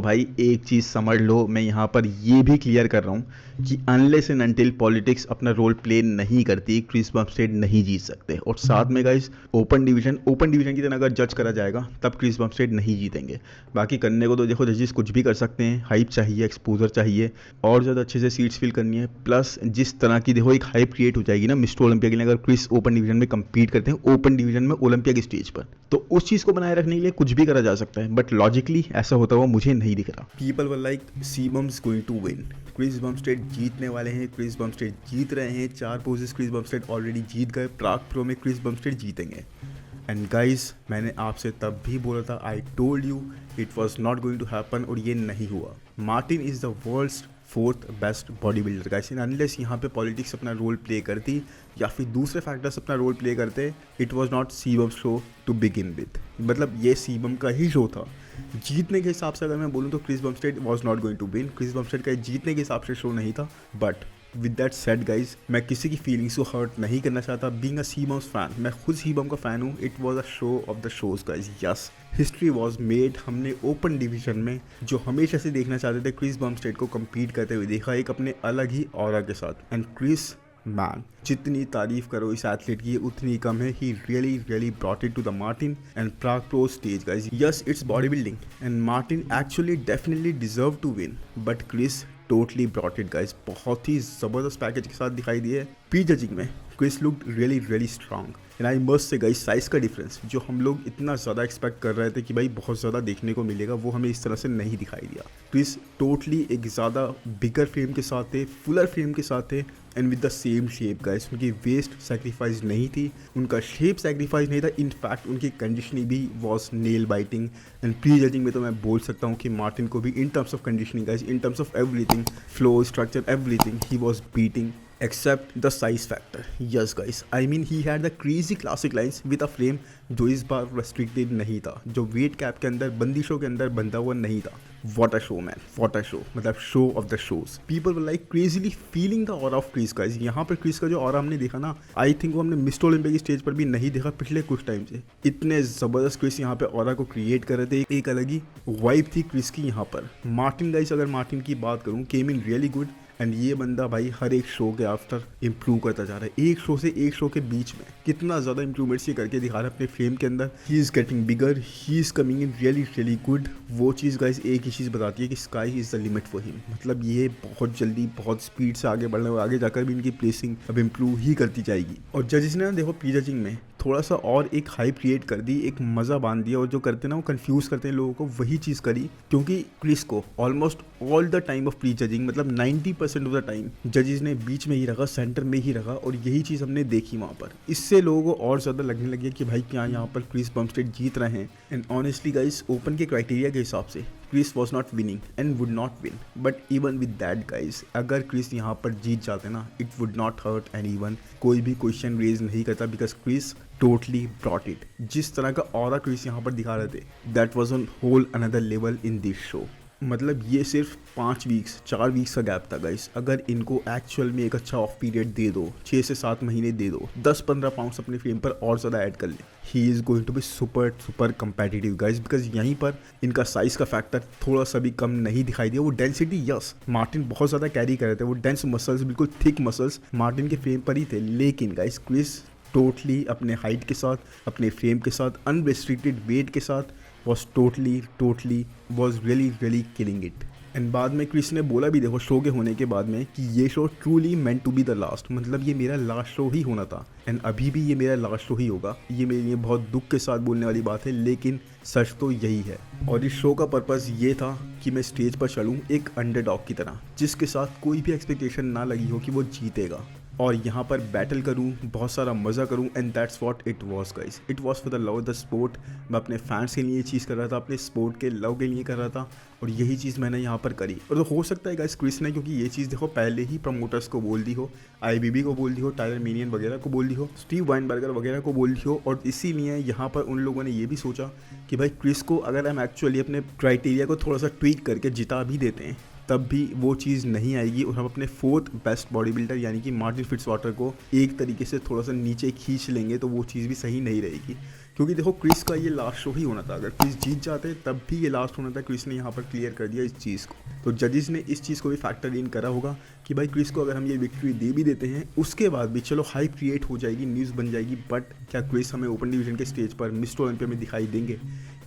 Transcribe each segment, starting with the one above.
भाई एक चीज़ समझ लो, मैं यहाँ पर ये भी क्लियर कर रहा हूँ कि अनलेस एंड अनटिल पॉलिटिक्स अपना रोल प्ले नहीं करती, क्रिस बमस्टेड नहीं जीत सकते। और साथ में गाइस ओपन डिवीजन की तरह अगर जज करा जाएगा तब क्रिस बमस्टेड नहीं जीतेंगे। बाकी करने को तो देखो जजेस कुछ भी कर सकते हैं, हाइप चाहिए, एक्सपोजर चाहिए, और ज़्यादा अच्छे से सीट्स फिल करनी है। प्लस जिस तरह की देखो एक हाइप क्रिएट हो जाएगी ना मिस्टर ओलंपिया के लिए, अगर क्रिस ओपन डिवीजन में compete करते हैं, ओपन डिवीजन में ओलंपिया की स्टेज पर, तो उस चीज़ को बनाए रखने के लिए कुछ भी करा जा सकता है। बट लॉजिकली ऐसा होता हुआ मुझे नहीं दिख रहा। People were like Cbum's going to win, Chris Bumstead जीतने वाले हैं, क्रिस बमस्टेड जीत रहे हैं, 4 पोजेस क्रिस बमस्टेड ऑलरेडी जीत गए, प्राग प्रो में क्रिस बमस्टेड जीतेंगे। एंड गाइस मैंने आपसे तब भी बोला था, I told you it was not going to happen, और ये नहीं हुआ। Martin is the world's 4th best body builder guys, इन अनलेस यहाँ पे पॉलिटिक्स अपना रोल प्ले करती या फिर दूसरे फैक्टर्स अपना रोल प्ले करते, it was not Cbum show to begin with. मतलब ये सीबम का ही शो था। जीतने के हिसाब से अगर मैं बोलूँ तो Chris Bumstead was not going to win, Chris Bumstead का जीतने के हिसाब से शो नहीं था। But with that said guys, मैं किसी की फीलिंग्स को हर्ट नहीं करना चाहता। बीइंग अ सीबम्स फैन, मैं खुद सीबम का फ़ैन हूँ। It was a show off the shows guys, yes history was made. हमने ओपन डिवीजन में जो हमेशा से देखना चाहते थे क्रिस बमस्टेड को compete करते हुए देखा, एक अपने अलग ही ऑरा के साथ। एंड क्रिस मैन, जितनी तारीफ करो इस एथलीट की उतनी कम है। He really brought it to the Martin and Prague pro stage guys. Yes it's body building and Martin actually definitely deserve to win, but Chris totally brought it guys. बहुत ही ज़बरदस्त पैकेज के साथ दिखाई दिए। प्री जजिंग में Chris looked really strong and I must say guys, size का difference जो हम लोग इतना ज़्यादा एक्सपेक्ट कर रहे थे कि भाई बहुत ज़्यादा देखने को मिलेगा, वो हमें इस तरह से नहीं दिखाई दिया। क्रिस टोटली एक ज़्यादा बिगर फ्रेम के साथ थे, फुलर फ्रेम के साथ थे and with the same shape guys. उनकी वेस्ट सेक्रीफाइस नहीं थी, उनका शेप सेक्रीफाइस नहीं था, इनफैक्ट उनकी कंडीशनिंग भी was nail biting. And pre judging में तो मैं बोल सकता हूँ कि मार्टिन को भी in terms of conditioning guys, in terms of everything, flow, structure, everything, he was beating except the size factor. Yes guys, I mean he had the crazy classic lines with a frame जो इस बार restricted नहीं था, जो wait cap के अंदर बंदिशों के अंदर बंधा हुआ नहीं था। What a show man, what a show, मतलब show of the shows. People were like crazily feeling the aura of Chris guys. यहाँ पर Chris का जो aura हमने देखा ना, I think वो हमने मिस्टर ओलंपिया की स्टेज पर भी नहीं देखा पिछले कुछ टाइम से। इतने ज़बरदस्त Chris यहाँ पे aura को क्रिएट कर रहे थे, एक अलग ही वाइब थी Chris की यहाँ पर। मार्टिन गाइस, अगर मार्टिन की बात करूँ, केम इन रियली गुड एंड ये बंदा भाई हर एक शो के आफ्टर इम्प्रूव करता जा रहा है। एक शो से एक शो के बीच में कितना ज़्यादा इंप्रूवमेंट्स ये करके दिखा रहा है अपने फ्रेम के अंदर। He is getting bigger, he is coming in really good. वो चीज़ गाइस एक ही चीज़ बताती है कि sky is the limit for him. मतलब ये बहुत जल्दी बहुत स्पीड से आगे बढ़ने और आगे जाकर भी इनकी प्लेसिंग अब इम्प्रूव ही करती जाएगी। और जजेस ने देखो प्री जजिंग में थोड़ा सा और एक हाइप क्रिएट कर दी, एक मज़ा बांध दिया, और जो करते ना वो कंफ्यूज करते हैं लोगों को, वही चीज़ करी। क्योंकि क्रिस को almost all the time of pre judging, मतलब 90% ऑफ द टाइम जजेस ने बीच में ही रखा, सेंटर में ही रखा, और यही चीज़ हमने देखी वहाँ पर। इससे लोगों को और ज़्यादा लगने लगी कि भाई क्या यहाँ पर क्रिस बमस्टेड जीत रहे हैं। एंड ऑनेस्टली गाइस, ओपन के क्राइटेरिया के हिसाब से Chris was not winning and would not win. But even with that guys, अगर क्रिस यहाँ पर जीत जाते ना, it would not hurt anyone. कोई भी क्वेश्चन रेज नहीं करता, because Chris totally brought it. जिस तरह का ऑरा क्रिस यहाँ पर दिखा रहे थे, that was on whole another level in this show. मतलब ये सिर्फ 4 वीक्स का गैप था गाइस। अगर इनको एक्चुअल में एक अच्छा ऑफ पीरियड दे दो, 6 से 7 महीने दे दो, 10-15 पाउंड्स अपने फ्रेम पर और ज़्यादा ऐड कर ले, he is going to be super competitive guys. Because यहीं पर इनका साइज़ का फैक्टर थोड़ा सा भी कम नहीं दिखाई दिया। वो डेंसिटी, यस मार्टिन बहुत ज़्यादा कैरी कर रहे थे, वो डेंस मसल्स, बिल्कुल थिक मसल्स मार्टिन के फ्रेम पर ही थे। लेकिन गाइस क्रिस टोटली अपने हाइट के साथ, अपने फ्रेम के साथ, अनरिस्ट्रिक्टेड वेट के साथ was totally was really killing it। And बाद में क्रिस ने बोला भी देखो शो के होने के बाद में कि ये show truly meant to be the last, मतलब ये मेरा लास्ट शो ही होना था एंड अभी भी ये मेरा लास्ट शो ही होगा। ये मेरे लिए बहुत दुख के साथ बोलने वाली बात है, लेकिन सच तो यही है। और इस शो का पर्पस ये था कि मैं स्टेज पर चलूँ एक अंडरडॉग की तरह, जिसके साथ कोई भी एक्सपेक्टेशन ना लगी हो कि वो जीतेगा, और यहाँ पर बैटल करूँ, बहुत सारा मज़ा करूँ। And that's what it was guys, it was for the love of the sport. मैं अपने फैंस के लिए ये चीज़ कर रहा था, अपने स्पोर्ट के लव के लिए कर रहा था, और यही चीज़ मैंने यहाँ पर करी। और तो हो सकता है गाइस क्रिस ने, क्योंकि ये चीज़ देखो पहले ही प्रमोटर्स को बोल दी हो, IBB को बोल दी हो, टाइलर मेनियन वगैरह को बोल दी हो, स्टीव वाइनबर्गर वगैरह को बोल दी हो, और इसीलिए यहाँ पर उन लोगों ने ये भी सोचा कि भाई क्रिस को अगर हम एक्चुअली अपने क्राइटेरिया को थोड़ा सा ट्वीक करके जिता भी देते हैं, तब भी वो चीज़ नहीं आएगी, और हम अपने 4th बेस्ट बॉडी बिल्डर यानी कि मार्टिन फिट्जवाटर को एक तरीके से थोड़ा सा नीचे खींच लेंगे, तो वो चीज़ भी सही नहीं रहेगी। क्योंकि देखो क्रिस का ये लास्ट शो ही होना था, अगर क्रिस जीत जाते तब भी ये लास्ट होना था। क्रिस ने यहाँ पर क्लियर कर दिया इस चीज़ को, तो जजेस ने इस चीज़ को भी फैक्टर इन करा होगा कि भाई क्रिस को अगर हम ये विक्ट्री दे भी देते हैं उसके बाद भी चलो हाइप क्रिएट हो जाएगी, न्यूज़ बन जाएगी, बट क्या क्रिस हमें ओपन डिवीजन के स्टेज पर मिस्टर ओलंपिया में दिखाई देंगे?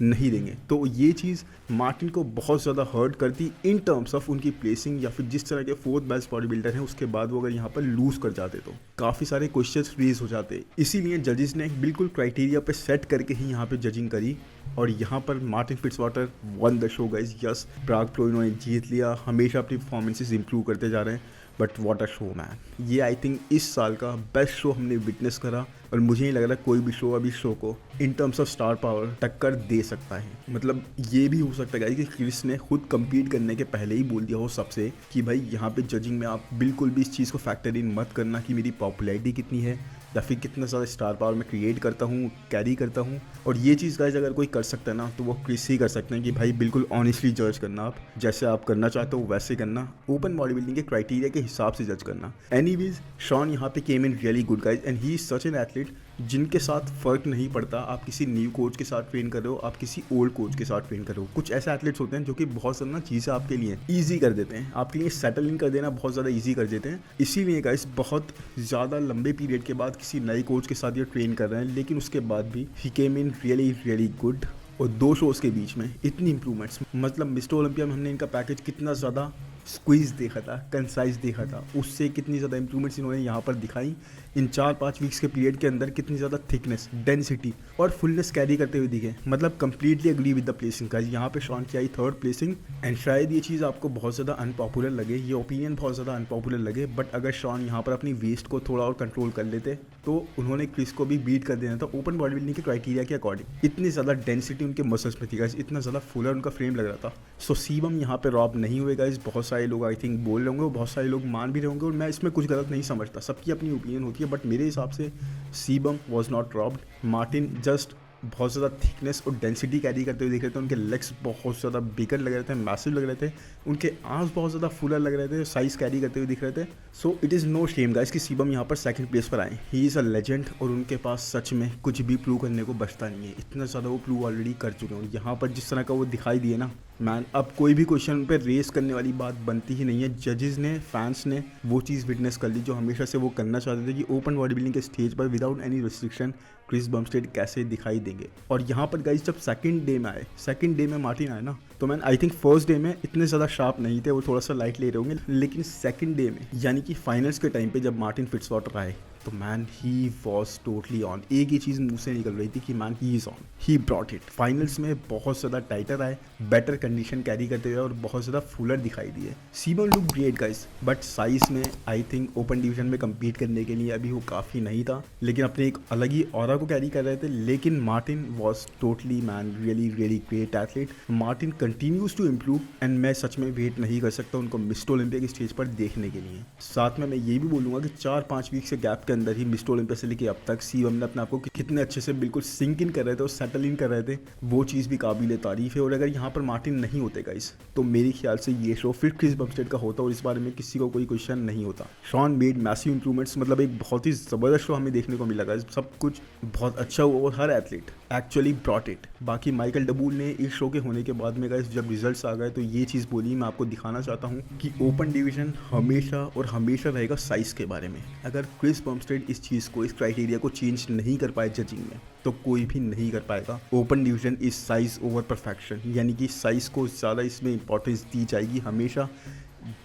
नहीं देंगे। तो ये चीज़ मार्टिन को बहुत ज़्यादा हर्ट करती इन टर्म्स ऑफ उनकी प्लेसिंग या फिर जिस तरह के फोर्थ बेस्ट बॉडी बिल्डर हैं उसके बाद वो अगर यहाँ पर लूज़ कर जाते तो काफ़ी सारे क्वेश्चंस रेज हो जाते। इसीलिए जजेस ने बिल्कुल क्राइटेरिया पे सेट करके ही यहाँ पे जजिंग करी और यहाँ पर Martin Fitzwater won the show guys. Yes, Prague pro इन्होंने जीत लिया, हमेशा अपनी परफॉर्मेंसेस इंप्रूव करते जा रहे हैं, but what a show man. ये आई थिंक इस साल का बेस्ट शो हमने विटनेस करा और मुझे नहीं लग रहा कोई भी शो अभी शो को in terms of star power टक्कर दे सकता है। मतलब ये भी हो सकता है कि क्रिस ने खुद compete करने के पहले ही बोल दिया हो सबसे कि भाई यहाँ पे जजिंग में आप बिल्कुल भी इस चीज़ को फैक्टर इन मत करना कि मेरी पॉपुलैरिटी कितनी है या फिर कितना ज़्यादा स्टार पावर मैं क्रिएट करता हूँ, कैरी करता हूँ। और ये चीज़ गाइस अगर कोई कर सकता है ना तो वो क्रिस ही कर सकते हैं कि भाई बिल्कुल ऑनेस्टली जज करना, आप जैसे आप करना चाहते हो वैसे करना, ओपन बॉडी बिल्डिंग के क्राइटेरिया के हिसाब से जज करना। एनीवेज शॉन यहाँ पे came in really good guys and he is such an athlete जिनके साथ फ़र्क नहीं पड़ता आप किसी न्यू कोच के साथ ट्रेन कर रहे हो, आप किसी ओल्ड कोच के साथ ट्रेन कर रहे हो। कुछ ऐसे एथलीट्स होते हैं जो कि बहुत सारी चीज़ें आपके लिए ईजी कर देते हैं, आपके लिए सेटल इन कर देना बहुत ज़्यादा ईजी कर देते हैं। इसीलिए गाइस बहुत ज़्यादा लंबे पीरियड के बाद किसी नए कोच के साथ ये ट्रेन कर रहे हैं, लेकिन उसके बाद भी ही केम इन रियली गुड। और 2 शोज़ के बीच में इतनी इंप्रूवमेंट्स, मतलब मिस्टर ओलंपिया में हमने इनका पैकेज कितना ज़्यादा स्क्वीज देखा था, कंसाइज देखा था, उससे कितनी ज़्यादा इंप्रूवमेंट्स इन्होंने यहाँ पर दिखाई। इन 4-5 वीक्स के पीरियड के अंदर कितनी ज़्यादा थिकनेस, डेंसिटी और फुलनेस कैरी करते हुए दिखे। मतलब completely agree with the placing का। यहाँ पे शॉन की आई 3rd प्लेसिंग एंड शायद ये चीज़ आपको बहुत ज़्यादा अनपॉपुलर लगे, ये ओपिनियन बहुत ज़्यादा अनपॉपुलर लगे, बट अगर शॉन यहाँ पर अपनी वेस्ट को थोड़ा और कंट्रोल कर लेते तो उन्होंने क्रिस को भी बीट कर देना था ओपन बॉडी बिल्डिंग के क्राइटेरिया के अकॉर्डिंग। इतनी ज़्यादा डेंसिटी उनके मसल्स में थी गाइस, इतना ज़्यादा फुलर उनका फ्रेम लग रहा था। सो सीबम यहाँ पे रॉब नहीं हुए गाइस। बहुत सारे लोग आई थिंक बोल रहे होंगे, बहुत सारे लोग मान भी रहे होंगे और मैं इसमें कुछ गलत नहीं समझता, सबकी अपनी ओपिनियन होती है, बट मेरे हिसाब से sebum was not robbed. Martin just बहुत ज़्यादा थिकनेस और डेंसिटी कैरी करते हुए दिख रहे थे, उनके लेग्स बहुत ज़्यादा बिगर लग रहे थे, मैसिव लग रहे थे, उनके आर्म्स बहुत ज़्यादा फुलर लग रहे थे, साइज कैरी करते हुए दिख रहे थे। So it is no shame guys कि सीबम यहाँ पर 2nd प्लेस पर आए। ही इज़ अ लेजेंड और उनके पास सच में कुछ भी प्रूव करने को बचता नहीं है, इतना ज़्यादा वो प्रूव ऑलरेडी कर चुके हैं। यहाँ पर जिस तरह का वो दिखाई दिए ना मैन, अब कोई भी क्वेश्चन पे रेस करने वाली बात बनती ही नहीं है। जजेस ने, फैंस ने वो चीज़ विटनेस कर ली जो हमेशा से वो करना चाहते थे कि ओपन बॉडी बिल्डिंग के स्टेज पर without any restriction Chris Bumstead कैसे दिखाई देंगे। और यहाँ पर गाइस जब सेकंड डे में आए, सेकंड डे में मार्टिन आए ना, तो man I think first day में इतने ज़्यादा शार्प नहीं थे, वो थोड़ा सा लाइट ले रहे होंगे, लेकिन सेकंड डे में यानी कि फाइनल्स के टाइम पे जब मार्टिन फिट्जवाटर आए तो man he was totally on. एक ही चीज़ मुंह से निकल रही थी कि man he is on, he brought it. Finals में बहुत ज़्यादा टाइटर आए, बेटर कंडीशन कैरी करते हुए और बहुत ज़्यादा फुलर दिखाई दिए। Sebum look great guys, but size में आई थिंक ओपन डिवीजन में कम्पीट करने के लिए अभी वो काफ़ी नहीं था, लेकिन अपने एक अलग ही ऑरा को कैरी कर रहे थे। लेकिन Martin was totally man really great athlete. Martin continues to improve and मैं सच में वेट नहीं कर सकता उनको मिस्टर ओलंपिया की स्टेज पर देखने के लिए। साथ में मैं ये भी बोलूँगा कि 4-5 वीक से गैप के अंदर ही मिस्टर ओलंपिया से लेके अब तक सीबम ने अपने आपको कितने अच्छे से बिल्कुल सिंक इन कर रहे थे और सेटल इन कर रहे थे, वो चीज़ भी काबिल तारीफ है। और अगर यहाँ पर मार्टिन नहीं होते गाइस तो मेरे ख्याल से ये शो फिर क्रिस बमस्टेड का होता और इस बारे में किसी को कोई क्वेश्चन नहीं होता। शॉन मेड मैसिव इंप्रूवमेंट्स, मतलब एक बहुत ही ज़बरदस्त शो हमें देखने को मिला गाइस, सब कुछ बहुत अच्छा हुआ और हर एथलीट एक्चुअली ब्रॉट इट। बाकी माइकल डबूल ने इस शो के होने के बाद में गाइस जब रिजल्ट्स आ गए तो ये चीज़ बोली, मैं आपको दिखाना चाहता हूँ कि ओपन डिवीजन हमेशा और हमेशा रहेगा साइज के बारे में। अगर क्रिस बमस्टेड इस चीज़ को, इस क्राइटेरिया को चेंज नहीं कर पाए जजिंग में, तो कोई भी नहीं कर पाएगा। Open division is size over perfection, यानी कि साइज को ज़्यादा इसमें इंपॉर्टेंस दी जाएगी हमेशा,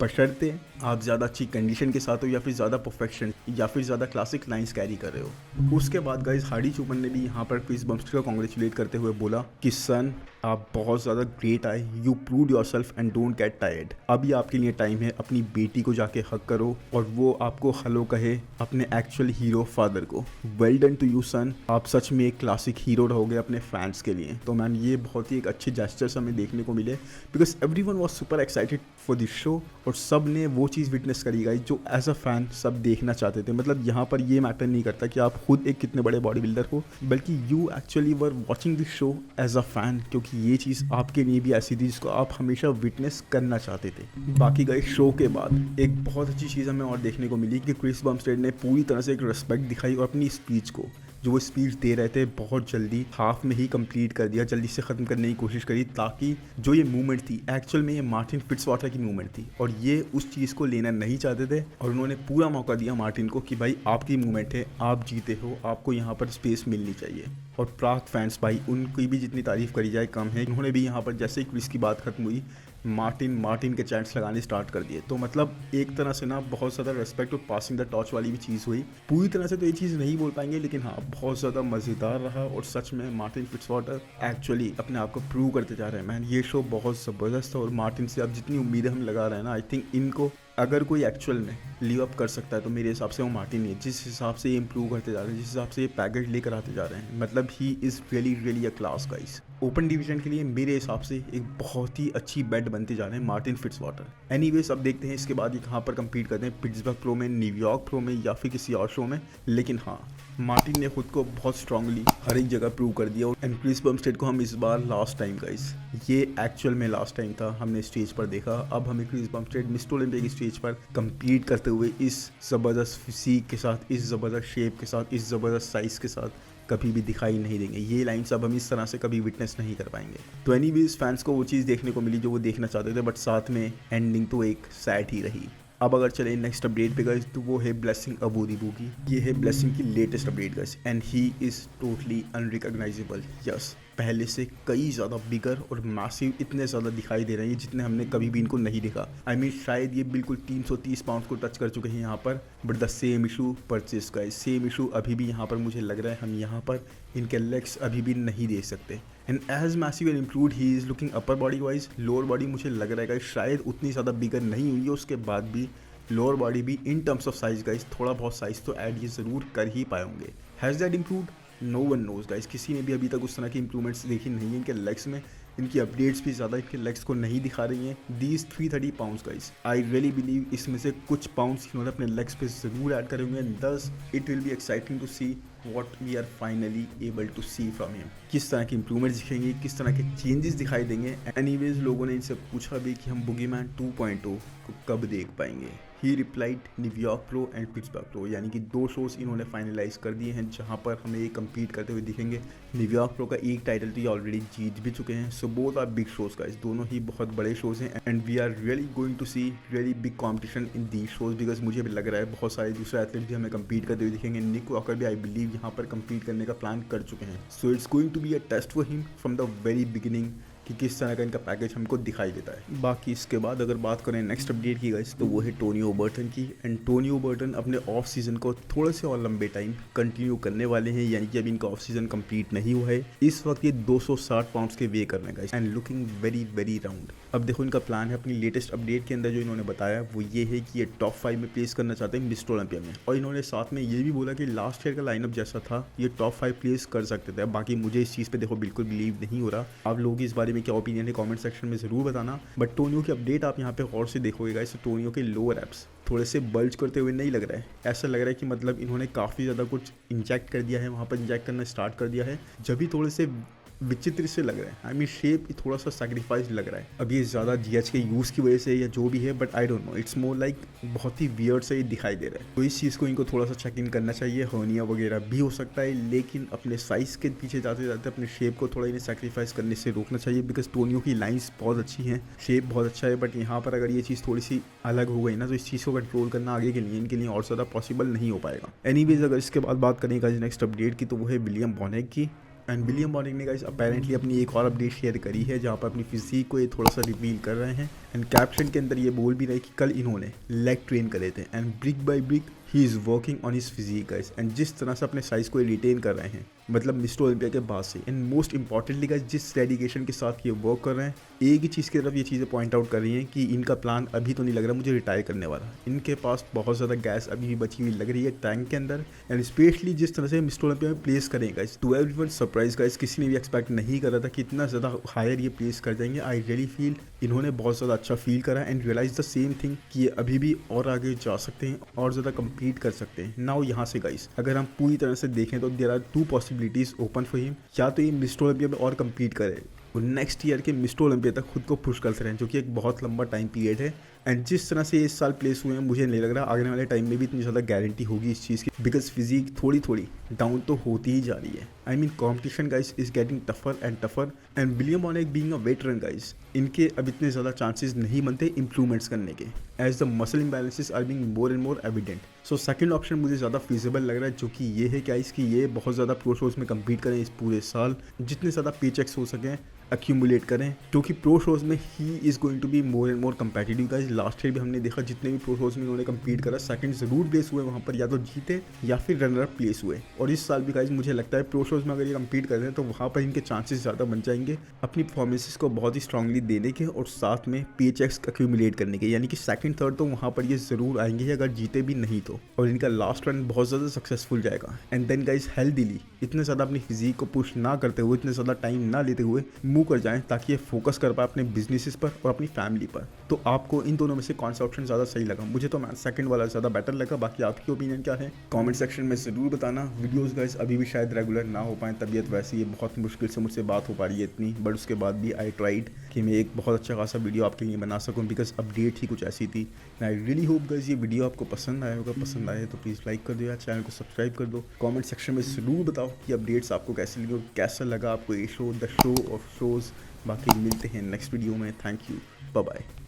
बशर्ते आप ज़्यादा अच्छी कंडीशन के साथ हो या फिर ज़्यादा परफेक्शन या फिर ज़्यादा क्लासिक लाइंस कैरी कर रहे हो। उसके बाद गाइस हार्डी चूपन ने भी यहाँ पर क्रिस बमस्टेड को कॉन्ग्रेचुलेट करते हुए बोला कि सन आप बहुत ज़्यादा ग्रेट आए, you prove yourself and don't get tired. अभी आपके लिए टाइम है, अपनी बेटी को जाके हक करो और वो आपको हेलो कहे, अपने एक्चुअल हीरो फादर को। वेल डन टू यू सन, आप सच में एक क्लासिक हीरो रहोगे अपने फैंस के लिए। तो मैन ये बहुत ही एक अच्छे जेस्चर्स हमें देखने को मिले because everyone was super excited for this show और सब ने वो चीज़ विटनेस करी गाइस जो एज अ फैन सब देखना चाहते थे। मतलब यहाँ पर ये मैटर नहीं करता कि आप खुद एक कितने बड़े बॉडी बिल्डर हो, बल्कि you actually were watching this show as a fan, क्योंकि ये चीज़ आपके लिए भी ऐसी थी जिसको आप हमेशा विटनेस करना चाहते थे। बाकी गाइस शो के बाद एक बहुत अच्छी चीज़ हमें और देखने को मिली कि क्रिस बमस्टेड ने पूरी तरह से एक रिस्पेक्ट दिखाई और अपनी स्पीच को जो वो स्पीड दे रहे थे बहुत जल्दी हाफ में ही कंप्लीट कर दिया, जल्दी से ख़त्म करने की कोशिश करी, ताकि जो ये मूवमेंट थी एक्चुअल में ये मार्टिन फिट्जवाटर की मूवमेंट थी और ये उस चीज़ को लेना नहीं चाहते थे और उन्होंने पूरा मौका दिया मार्टिन को कि भाई आपकी मूवमेंट है, आप जीते हो, आपको यहाँ पर स्पेस मिलनी चाहिए। और प्राग फैंस भाई उनकी भी जितनी तारीफ करी जाए कम है, उन्होंने भी यहाँ पर जैसे ही क्विज की बात खत्म हुई मार्टिन के चैंट्स लगाने स्टार्ट कर दिए। तो मतलब एक तरह से ना बहुत ज़्यादा रेस्पेक्ट और पासिंग द टॉर्च वाली भी चीज़ हुई। पूरी तरह से तो ये चीज़ नहीं बोल पाएंगे, लेकिन हाँ बहुत ज़्यादा मज़ेदार रहा और सच में मार्टिन फिट्जवाटर एक्चुअली अपने आप को प्रूव करते जा रहे हैं। मैन ये शो बहुत ज़बरदस्त है और मार्टिन से अब जितनी उम्मीदें हम लगा रहे हैं ना, आई थिंक इनको अगर कोई एक्चुअल में लीव अप कर सकता है तो मेरे हिसाब से वो मार्टिन है। जिस हिसाब से ये इम्प्रूव करते जा रहे हैं, जिस हिसाब से ये पैकेज लेकर आते जा रहे हैं, मतलब he is really a class guys. Open division के लिए मेरे हिसाब से एक बहुत ही अच्छी बेट बनते जा रहे हैं मार्टिन फिट्जवाटर। एनीवेज अब देखते हैं इसके बाद ये कहाँ पर कंपीट करते हैं, पिट्सबर्ग प्रो में, न्यूयॉर्क प्रो में या फिर किसी और शो में। लेकिन हाँ मार्टिन ने खुद को बहुत स्ट्रांगली हर एक जगह प्रूव कर दिया। एंड क्रिस बमस्टेड को हम इस बार लास्ट टाइम गाइस, ये एक्चुअल में लास्ट टाइम था, हमने स्टेज पर देखा। अब हमें क्रिस बमस्टेड मिस्टर ओलंपिया की स्टेज पर कंपीट करते हुए इस ज़बरदस्त फिजिक के साथ, इस ज़बरदस्त शेप के साथ, इस ज़बरदस्त साइज़ के साथ कभी भी दिखाई नहीं देंगे। ये लाइन्स अब हम इस तरह से कभी विटनेस नहीं कर पाएंगे। तो एनीवेज फैंस को वो चीज़ देखने को मिली जो वो देखना चाहते थे, बट साथ में एंडिंग तो एक सैड ही रही। अब अगर चले नेक्स्ट अपडेट पे गाइस, तो वो है ब्लेसिंग अबूदीबू की। ये है ब्लेसिंग की latest update guys and he is totally unrecognisable. Yes, पहले से कई ज़्यादा बिगर और मैसिव इतने ज़्यादा दिखाई दे रहे हैं जितने हमने कभी भी इनको नहीं देखा। आई मीन शायद ये बिल्कुल 330 पाउंड को टच कर चुके हैं यहाँ पर, but the same issue purchase guys, same issue अभी भी यहाँ पर मुझे लग रहा है हम यहाँ पर इनके लेग्स अभी भी नहीं देख सकते। And as massive and improved he is looking upper body wise, lower body मुझे लग रहा है गाइस शायद उतनी ज़्यादा बिगर नहीं हुई है, उसके बाद भी लोअर बॉडी भी in terms of size guys थोड़ा बहुत साइज तो ऐड ये ज़रूर कर ही पाए होंगे। Has that improved? No one knows guys, किसी ने भी अभी तक उस तरह की इंप्रूवमेंट्स देखी नहीं है इनके लेग्स में। इनकी अपडेट्स भी ज़्यादा इनके लेग्स को नहीं दिखा रही हैं। These 330 pounds guys, I really believe इसमें से कुछ पाउंड्स इन्होंने अपने लेग्स पे ज़रूर ऐड करे होंगे। Thus it will be exciting to see what we are finally able to see from him. किस तरह की इंप्रूवमेंट्स दिखेंगी, किस तरह के चेंजेस दिखाई देंगे। एनीवेज लोगों ने इनसे पूछा भी कि हम बुगीमैन 2.0 को कब देख पाएंगे। ही replied New York pro and Pittsburgh pro, यानी कि 2 शोज़ इन्होंने फाइनलाइज कर दिए हैं जहां पर हमें ये कम्पीट करते हुए दिखेंगे। न्यूयॉर्क प्रो का एक टाइटल तो ये ऑलरेडी जीत भी चुके हैं। So both are big shows guys, दोनों ही बहुत बड़े शोज़ हैं and we are really going to see really big competition in these shows. Because मुझे भी लग रहा है बहुत सारे दूसरे एथलीट भी हमें कम्पीट करते हुए दिखेंगे। निक वॉकर भी आई बिलीव यहाँ पर कम्पीट करने का प्लान कर चुके हैं। So it's going to be a test for him from the very beginning कि किस तरह का इनका पैकेज हमको दिखाई देता है। बाकी इसके बाद अगर बात करें नेक्स्ट अपडेट की गाइस, तो वो है टोनी ओबर्टन की। एंड टोनी ओबर्टन अपने ऑफ सीजन को थोड़े से और लंबे टाइम कंटिन्यू करने वाले हैं, यानी कि अभी इनका ऑफ सीजन कंप्लीट नहीं हुआ है। इस वक्त ये 260 पाउंड्स के वे करने guys and looking very round. अब देखो इनका प्लान है अपनी लेटेस्ट अपडेट के अंदर जो इन्होंने बताया वो ये है कि ये टॉप 5 में प्लेस करना चाहते हैं मिस्टर ओलंपिया में। और इन्होंने साथ में ये भी बोला कि लास्ट ईयर का लाइनअप जैसा था ये टॉप 5 प्लेस कर सकते थे। बाकी मुझे इस चीज़ पे देखो बिल्कुल बिलीव नहीं हो रहा। आप लोगों की इस बारे में क्या ओपिनियन है कमेंट सेक्शन में ज़रूर बताना। बट टोनियो की अपडेट आप यहाँ पे और से देखोगे गाइस, तो टोनियो के लोअर एब्स थोड़े से बल्ज करते हुए नहीं लग रहा है। ऐसा लग रहा है कि मतलब इन्होंने काफ़ी ज़्यादा कुछ इंजेक्ट कर दिया है, वहाँ पर इंजेक्ट करना स्टार्ट कर दिया है, जब भी थोड़े से विचित्र से लग रहा है। आई मीन शेप थोड़ा सा सैक्रिफाइस लग रहा है। अब ये ज़्यादा जीएच के यूज़ की वजह से या जो भी है, but I don't know, it's more like बहुत ही वियर्ड से ये दिखाई दे रहा है। तो इस चीज़ को इनको थोड़ा सा चेक इन करना चाहिए। हर्निया वगैरह भी हो सकता है, लेकिन अपने साइज़ के पीछे जाते जाते अपने शेप को थोड़ा इन्हें सैक्रिफाइस करने से रोकना चाहिए। बिकॉज टोनियो की लाइन्स बहुत अच्छी हैं, शेप बहुत अच्छा है, बट यहाँ पर अगर ये चीज़ थोड़ी सी अलग हो गई ना, तो इस चीज़ को कंट्रोल करना आगे के लिए इनके लिए और ज़्यादा पॉसिबल नहीं हो पाएगा। एनीवेज अगर इसके बाद बात करें गाइस नेक्स्ट अपडेट की, तो वो है विलियम बॉनेक की। एंड विलियम बॉनेक ने गाइस अपेरेंटली अपनी एक और अपडेट शेयर करी है जहाँ पर अपनी फिजिक को ये थोड़ा सा रिवील कर रहे हैं। एंड कैप्शन के अंदर ये बोल भी रहे कि कल इन्होंने लेग ट्रेन करे थे and brick by brick he is working on his physique guys. And जिस तरह से अपने साइज़ को रिटेन कर रहे हैं, मतलब मिस्टर ओलंपिया के बाद से, एंड मोस्ट इंपॉर्टेंटली गाइस जिस डेडिकेशन के साथ ये वर्क कर रहे हैं, एक ही चीज़ की तरफ ये चीज़ें पॉइंट आउट कर रही हैं कि इनका प्लान अभी तो नहीं लग रहा मुझे रिटायर करने वाला। इनके पास बहुत ज़्यादा गैस अभी भी बची हुई लग रही है टैंक के अंदर। एंड स्पेशली जिस तरह से मिस्टर ओलंपिया में प्लेस करें guys, to everyone surprise guys, किसी ने भी एक्सपेक्ट नहीं करा था कि इतना ज़्यादा हायर ये प्लेस कर जाएंगे। आई रियली फील इन्होंने बहुत ज़्यादा अच्छा फील करा and realise the same thing कि ये अभी भी और आगे जा सकते हैं और ज़्यादा कंप्लीट कर सकते हैं। नाउ यहाँ से गाइस अगर हम पूरी तरह से देखें तो there are 2 possibilities open for him. या तो ये मिस्टर ओलंपिया में और कंप्लीट करे और नेक्स्ट ईयर के मिस्टर ओलंपिया तक खुद को पुश करते रहें, जो कि एक बहुत लंबा टाइम पीरियड है। एंड जिस तरह से इस साल प्लेस हुए हैं, मुझे नहीं लग रहा आगे वाले टाइम में भी इतनी ज़्यादा गारंटी होगी इस चीज़ की, बिकॉज फिजिक थोड़ी थोड़ी डाउन तो होती ही जा रही है। I mean competition guys is getting tougher and tougher, and William Bonac being a veteran guys, इनके अब इतने ज़्यादा चांसेस नहीं बनते इंप्रूवमेंट्स करने के, as the muscle imbalances are being more and more evident. So second option मुझे ज़्यादा फीजिबल लग रहा है, जो कि ये है गाइस कि ये बहुत ज़्यादा प्रो शोज़ में कम्पीट करें इस पूरे साल, जितने ज़्यादा पे चेक्स हो सकें एक्यूमुलेट करें, क्योंकि प्रो शोज़ में he is going to be more and more competitive guys. Last year भी हमने देखा जितने भी प्रो शोज़ में उन्होंने कम्पीट करा, सेकंड ज़रूर प्लेस हुए वहाँ पर, या तो जीते या फिर रनर अप प्लेस हुए। और इस साल भी गाइस मुझे लगता है प्रो शोज़ में अगर ये कम्पीट कर रहे हैं तो वहाँ पर इनके चांसेस ज़्यादा बन जाएंगे अपनी परफॉर्मेंसेस को बहुत ही स्ट्रांगली देने के, और साथ में पे चेक्स एक्यूमुलेट करने के, यानी कि सेकंड थर्ड तो वहाँ पर ये ज़रूर आएंगे अगर जीते भी नहीं तो, और इनका लास्ट रन बहुत ज़्यादा सक्सेसफुल जाएगा। एंड देन गाइस हेल्दीली इतने ज़्यादा अपनी फिजिक को पुश ना करते हुए, इतने ज़्यादा टाइम ना लेते हुए मूव कर जाएं, ताकि ये फोकस कर पाए अपने बिजनेसेस पर और अपनी फैमिली पर। तो आपको इन दोनों में से कौन सा ऑप्शन ज़्यादा सही लगा? मुझे तो मैन सेकंड वाला ज़्यादा बेटर लगा। बाकी आपकी ओपिनियन क्या है कमेंट सेक्शन में ज़रूर बताना। वीडियोस गाइस अभी भी शायद रेगुलर ना हो पाए, तबीयत वैसी है, बहुत मुश्किल से मुझसे बात हो पा रही है इतनी, बट उसके बाद भी आई ट्राइड कि मैं एक बहुत अच्छा खासा वीडियो आपके लिए बना सकूँ, बिकॉज अपडेट ही कुछ ऐसी थी। आई रियली होप गाइस ये वीडियो आपको पसंद आया होगा। पसंद आए तो प्लीज़ लाइक कर दो या चैनल को सब्सक्राइब कर दो। कमेंट सेक्शन में ज़रूर बताओ कि अपडेट्स आपको कैसे लगे और कैसा लगा आपको ये show, the show of shows. बाकी मिलते हैं नेक्स्ट वीडियो में। Thank you, bye bye.